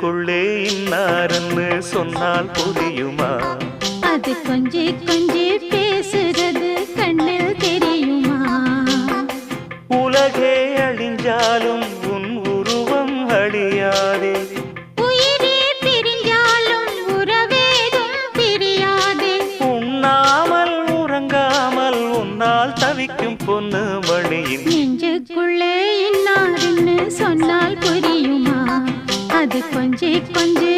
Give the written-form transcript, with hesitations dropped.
நெஞ்சுக்குள்ளே இன்னாருன்னு சொன்னால் புரியுமா? அது கொஞ்சி கொஞ்சி பேசுறது கண்ணில் தெரியுமா? உலகே அழிஞ்சாலும் உன் உருவம் அழியாதே, உயிரே பிரிஞ்சாலும் உறவேதும் பிரியாதே. உண்ணாமல் உறங்காமல் உன்னால் தவிக்கும் பொண்ணு மணியின் நெஞ்சுக்குள்ளே இன்னாருன்னு சொன்னால் புரியுமா? அது கொஞ்சி கொஞ்சி